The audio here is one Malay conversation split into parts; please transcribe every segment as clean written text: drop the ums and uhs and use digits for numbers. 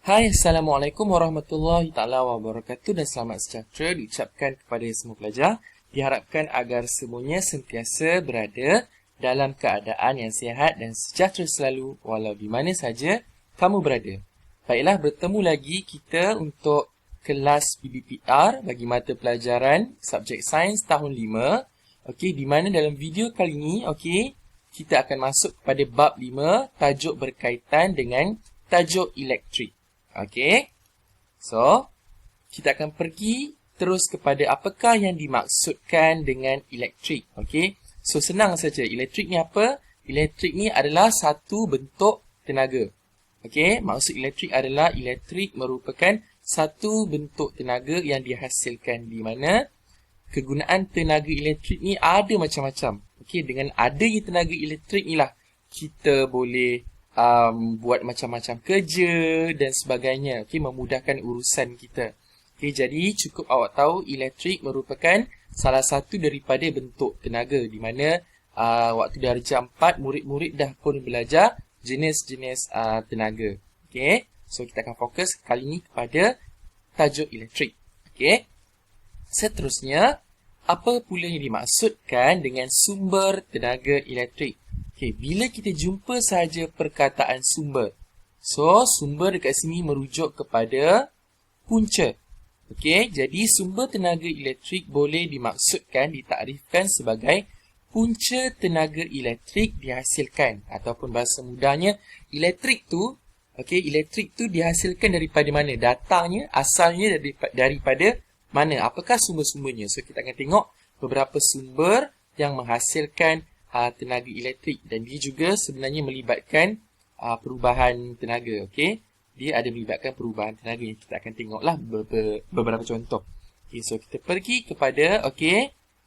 Hai, Assalamualaikum warahmatullahi taala wabarakatuh dan selamat sejahtera diucapkan kepada semua pelajar. Diharapkan agar semuanya sentiasa berada dalam keadaan yang sihat dan sejahtera selalu walau di mana saja kamu berada. Baiklah, bertemu lagi kita untuk kelas PBPR bagi mata pelajaran subjek sains tahun 5. Okey, di mana dalam video kali ini, kita akan masuk kepada bab 5, tajuk berkaitan dengan tajuk elektrik. Okey. So, kita akan pergi terus kepada apakah yang dimaksudkan dengan elektrik. Okey. So, senang saja. Elektrik ni apa? Elektrik ni adalah satu bentuk tenaga. Okey. Maksud elektrik adalah elektrik merupakan satu bentuk tenaga yang dihasilkan di mana kegunaan tenaga elektrik ni ada macam-macam. Okey, dengan adanya tenaga elektrik ni lah kita boleh buat macam-macam kerja dan sebagainya. Okey, memudahkan urusan kita. Okey, jadi cukup awak tahu elektrik merupakan salah satu daripada bentuk tenaga di mana waktu darjah 4 murid-murid dah pun belajar jenis-jenis tenaga. Okey, so kita akan fokus kali ini kepada tajuk elektrik. Okey. Seterusnya, apa pula yang dimaksudkan dengan sumber tenaga elektrik? Okey, bila kita jumpa sahaja perkataan sumber. So, sumber dekat sini merujuk kepada punca. Okey, jadi sumber tenaga elektrik boleh dimaksudkan, ditakrifkan sebagai punca tenaga elektrik dihasilkan. Ataupun bahasa mudahnya, elektrik tu dihasilkan daripada mana? Datangnya, asalnya daripada mana? Apakah sumber-sumbernya? So, kita akan tengok beberapa sumber yang menghasilkan tenaga elektrik dan dia juga sebenarnya melibatkan perubahan tenaga. Okey, dia ada melibatkan perubahan tenaga yang kita akan tengoklah beberapa contoh. Okey, so kita pergi kepada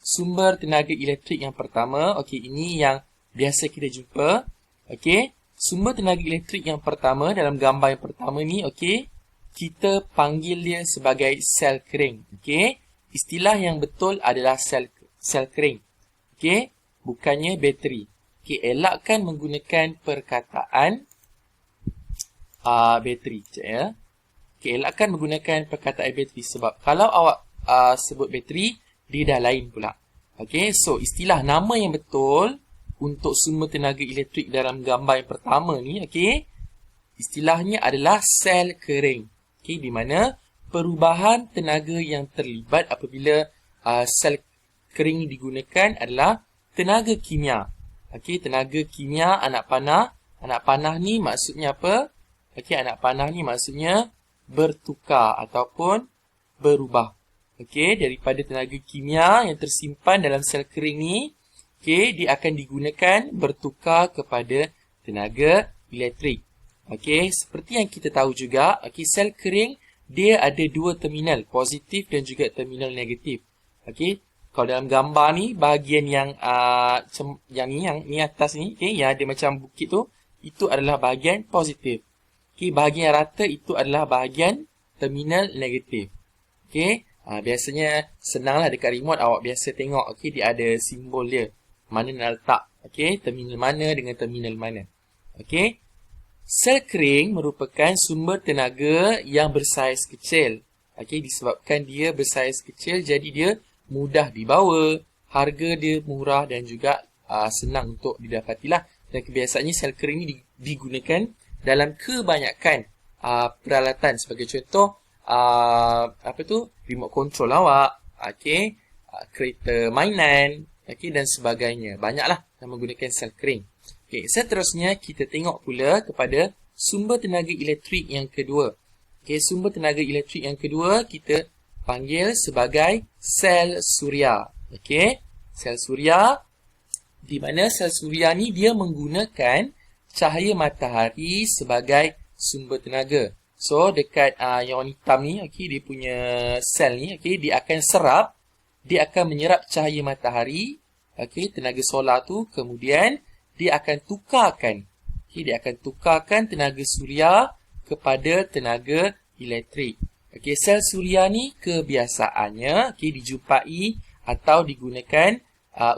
sumber tenaga elektrik yang pertama. Okey, ini yang biasa kita jumpa. Okey, sumber tenaga elektrik yang pertama dalam gambar yang pertama ni, kita panggil dia sebagai sel kering. Okey, istilah yang betul adalah sel kering. Okey, bukannya bateri. Okey, elakkan menggunakan perkataan bateri. Sekejap ya. Okey, elakkan menggunakan perkataan bateri sebab kalau awak sebut bateri, dia dah lain pula. Okey, so istilah nama yang betul untuk sumber tenaga elektrik dalam gambar yang pertama ni, istilahnya adalah sel kering. Okey, di mana perubahan tenaga yang terlibat apabila sel kering digunakan adalah tenaga kimia. Okey, tenaga kimia anak panah. Anak panah ni maksudnya apa? Okey, anak panah ni maksudnya bertukar ataupun berubah. Okey, daripada tenaga kimia yang tersimpan dalam sel kering ni, dia akan digunakan bertukar kepada tenaga elektrik. Okey, seperti yang kita tahu juga, sel kering dia ada dua terminal, positif dan juga terminal negatif. Okey, kalau dalam gambar ni, bahagian yang atas ni, yang ada macam bukit tu, itu adalah bahagian positif. Okey, bahagian yang rata itu adalah bahagian terminal negatif. Okey, biasanya senanglah dekat remote awak biasa tengok, dia ada simbol dia. Mana nak letak, terminal mana dengan terminal mana. Okey, sel kering merupakan sumber tenaga yang bersaiz kecil. Okey, disebabkan dia bersaiz kecil, jadi dia mudah dibawa, harga dia murah dan juga senang untuk didapatilah. Dan kebiasaannya sel kering ini digunakan dalam kebanyakan peralatan. Sebagai contoh, remote control awak, kereta mainan, dan sebagainya. Banyaklah yang menggunakan sel kering. Okey, seterusnya kita tengok pula kepada sumber tenaga elektrik yang kedua. Okey, sumber tenaga elektrik yang kedua kita panggil sebagai sel suria. Okey, sel suria di mana sel suria ni dia menggunakan cahaya matahari sebagai sumber tenaga. So dekat yang warna hitam ni, dia punya sel ni, dia akan menyerap cahaya matahari, tenaga solar tu, kemudian dia akan tukarkan tenaga suria kepada tenaga elektrik. Okey, sel suria ni kebiasaannya dijumpai atau digunakan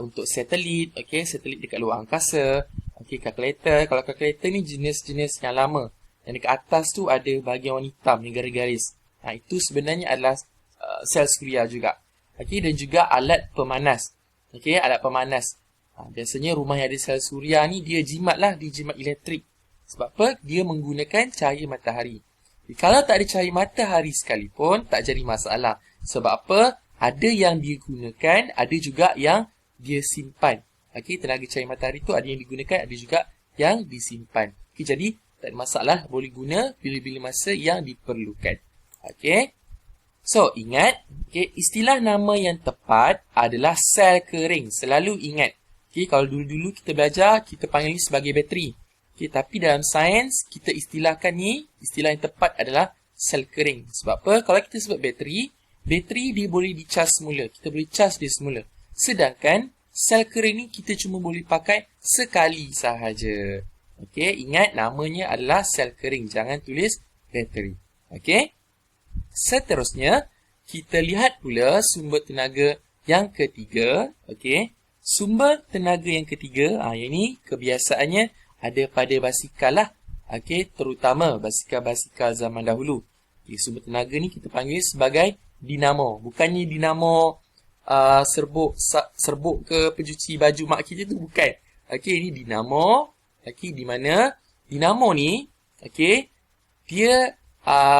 untuk satelit, satelit dekat luar angkasa, kalkulator. Kalau kalkulator ni jenis-jenis yang lama Yang dekat atas tu ada bahagian warna hitam ni garis-garis. Itu sebenarnya adalah sel suria juga. Okey, dan juga alat pemanas. Okey, alat pemanas. Biasanya rumah yang ada sel suria ni dia jimat elektrik. Sebab apa? Dia menggunakan cahaya matahari. Kalau tak ada cahaya matahari sekalipun, tak jadi masalah. Sebab apa? Ada yang digunakan, ada juga yang dia simpan. Okey, tenaga cahaya matahari tu ada yang digunakan, ada juga yang disimpan. Okey, jadi tak ada masalah, boleh guna bila-bila masa yang diperlukan. Okey. So, ingat, istilah nama yang tepat adalah sel kering. Selalu ingat. Okey, kalau dulu-dulu kita belajar, kita panggil ni sebagai bateri. Okey, tapi dalam sains, kita istilahkan ni, istilah yang tepat adalah sel kering. Sebab apa? Kalau kita sebut bateri dia boleh dicas semula. Kita boleh cas dia semula. Sedangkan, sel kering ni kita cuma boleh pakai sekali sahaja. Okey, ingat namanya adalah sel kering. Jangan tulis bateri. Okey. Seterusnya, kita lihat pula sumber tenaga yang ketiga. Okey. Sumber tenaga yang ketiga, yang ni kebiasaannya ada pada basikal lah. Okey, terutama basikal-basikal zaman dahulu. Okay, sumber tenaga ni kita panggil sebagai dinamo. Bukannya dinamo serbuk ke pencuci baju mak kita tu, bukan. Okey, ini dinamo. Okey, di mana dinamo ni, okey, dia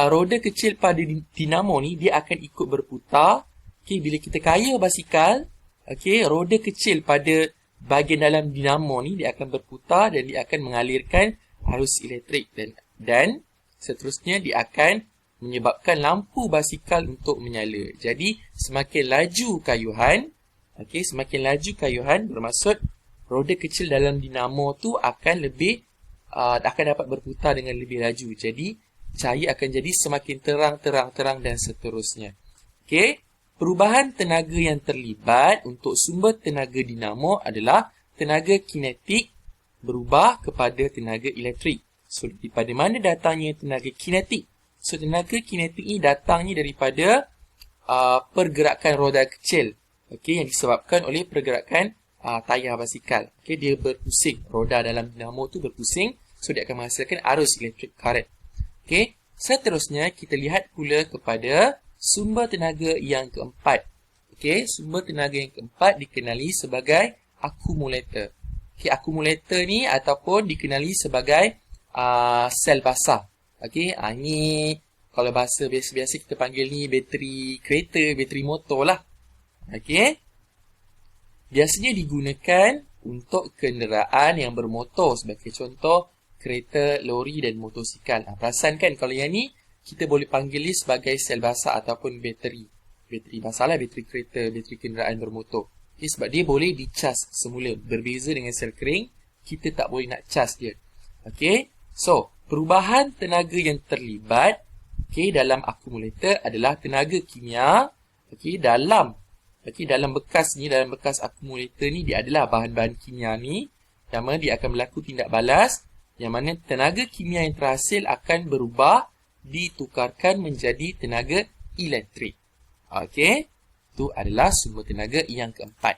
roda kecil pada dinamo ni dia akan ikut berputar. Okey, bila kita kayuh basikal, okey, roda kecil pada bahagian dalam dinamo ni dia akan berputar dan dia akan mengalirkan arus elektrik dan seterusnya dia akan menyebabkan lampu basikal untuk menyala. Jadi, semakin laju kayuhan, okey, semakin laju kayuhan bermaksud roda kecil dalam dinamo tu akan dapat berputar dengan lebih laju. Jadi, cahaya akan jadi semakin terang dan seterusnya. Okey, perubahan tenaga yang terlibat untuk sumber tenaga dinamo adalah tenaga kinetik berubah kepada tenaga elektrik. So, daripada mana datangnya tenaga kinetik? So, tenaga kinetik ni datangnya daripada pergerakan roda kecil. Okey, yang disebabkan oleh pergerakan tayar basikal. Okey, dia berpusing. Roda dalam dinamo tu berpusing. So, dia akan menghasilkan arus elektrik current. Okey, seterusnya kita lihat pula kepada sumber tenaga yang keempat. Okey, sumber tenaga yang keempat dikenali sebagai akumulator. Okey, akumulator ni ataupun dikenali sebagai sel basah. Okey, ni kalau bahasa biasa-biasa kita panggil ni bateri kereta, bateri motor lah. Okey. Biasanya digunakan untuk kenderaan yang bermotor sebagai contoh kereta, lori dan motosikal. Perasan kan kalau yang ni kita boleh panggil ni sebagai sel basah ataupun bateri. Bateri basah lah, bateri kereta, bateri kenderaan bermotor. Okay, sebab dia boleh dicas semula. Berbeza dengan sel kering, kita tak boleh nak cas dia. Okay, so perubahan tenaga yang terlibat dalam akumulator adalah tenaga kimia. Dalam bekas ni, dalam bekas akumulator ni dia adalah bahan-bahan kimia ni yang mana dia akan berlaku tindak balas yang mana tenaga kimia yang terhasil akan berubah ditukarkan menjadi tenaga elektrik. Okey, itu adalah sumber tenaga yang keempat.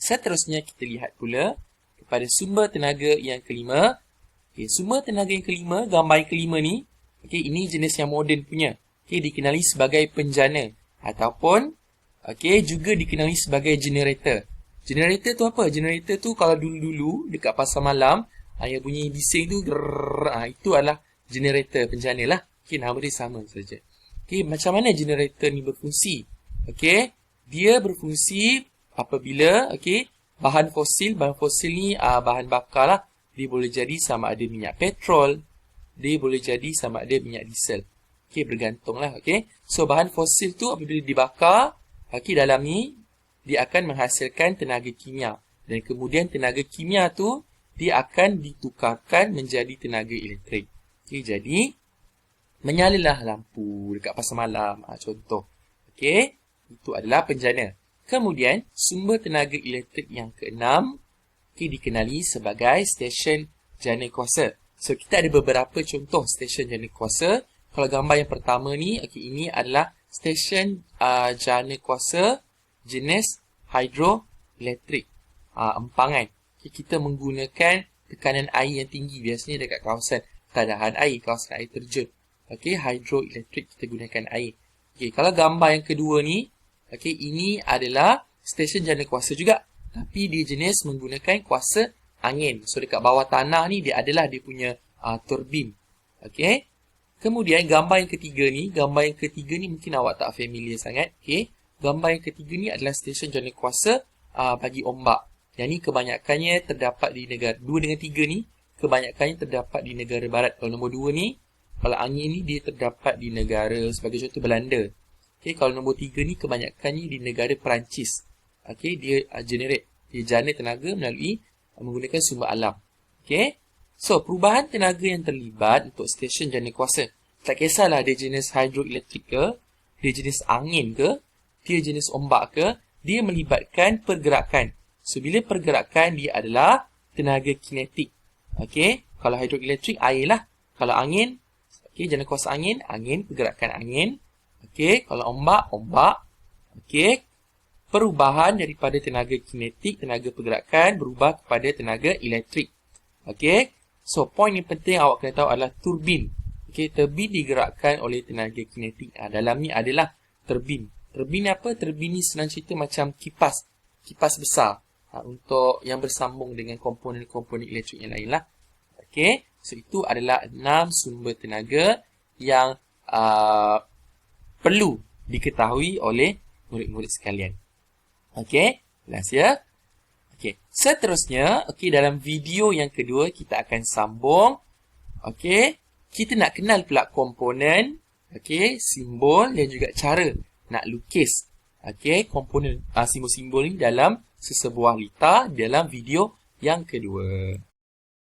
Seterusnya kita lihat pula kepada sumber tenaga yang kelima. Sumber tenaga yang kelima, gambar yang kelima ni, ini jenis yang moden punya. Dikenali sebagai penjana ataupun juga dikenali sebagai generator. Generator tu apa? Generator tu kalau dulu-dulu dekat pasar malam, yang bunyi bising tu, itu adalah generator penjana lah. Nama dia sama saja. Macam mana generator ni berfungsi? Dia berfungsi apabila bahan fosil ni bahan bakar lah. Dia boleh jadi sama ada minyak petrol, dia boleh jadi sama ada minyak diesel. Bergantung lah. So bahan fosil tu apabila dibakar, dalam ni dia akan menghasilkan tenaga kimia dan kemudian tenaga kimia tu dia akan ditukarkan menjadi tenaga elektrik. Jadi menyalalah lampu dekat pasar malam, contoh. Itu adalah penjana. Kemudian sumber tenaga elektrik yang keenam dikenali sebagai stesen jana kuasa. So kita ada beberapa contoh stesen jana kuasa. Kalau gambar yang pertama ni, ini adalah stesen jana kuasa jenis hidroelektrik, empangan. Kita menggunakan tekanan air yang tinggi biasanya dekat kawasan keadaan air, kawasan air terjun. Okey, hidroelektrik kita gunakan air. Okey, kalau gambar yang kedua ni, okey, ini adalah stesen jana kuasa juga. Tapi dia jenis menggunakan kuasa angin. So, dekat bawah tanah ni, dia adalah dia punya turbin. Okey. Kemudian, gambar yang ketiga ni mungkin awak tak familiar sangat. Okey. Gambar yang ketiga ni adalah stesen jana kuasa bagi ombak. Yang ni kebanyakannya terdapat di negara 2 dengan 3 ni, kebanyakannya terdapat di negara barat. Kalau nombor 2 ni, kalau angin ni dia terdapat di negara sebagai contoh Belanda. Okey, kalau nombor 3 ni kebanyakannya di negara Perancis. Okey, dia dia jana tenaga melalui menggunakan sumber alam. Okey. So, perubahan tenaga yang terlibat untuk stesen jana kuasa. Tak kisahlah dia jenis hidroelektrik ke, dia jenis angin ke, dia jenis ombak ke, dia melibatkan pergerakan. So, bila pergerakan dia adalah tenaga kinetik. Okey, kalau hidroelektrik air lah. Kalau angin, okey, jana kuasa angin, pergerakan angin. Okey, kalau ombak. Okey, perubahan daripada tenaga kinetik, tenaga pergerakan berubah kepada tenaga elektrik. Okey. So, poin yang penting awak kena tahu adalah turbin. Okey, turbin digerakkan oleh tenaga kinetik. Dalam ni adalah turbin. Turbin apa? Turbin ni senang cerita macam kipas. Kipas besar. Untuk yang bersambung dengan komponen-komponen elektrik yang lain lah. Okey, so itu adalah 6 sumber tenaga yang perlu diketahui oleh murid-murid sekalian. Okey, jelas ya? Okey, seterusnya, okey, dalam video yang kedua kita akan sambung. Okey, kita nak kenal pula komponen, okey, simbol dan juga cara nak lukis. Okey, komponen simbol-simbol ni dalam sesebuah litar dalam video yang kedua.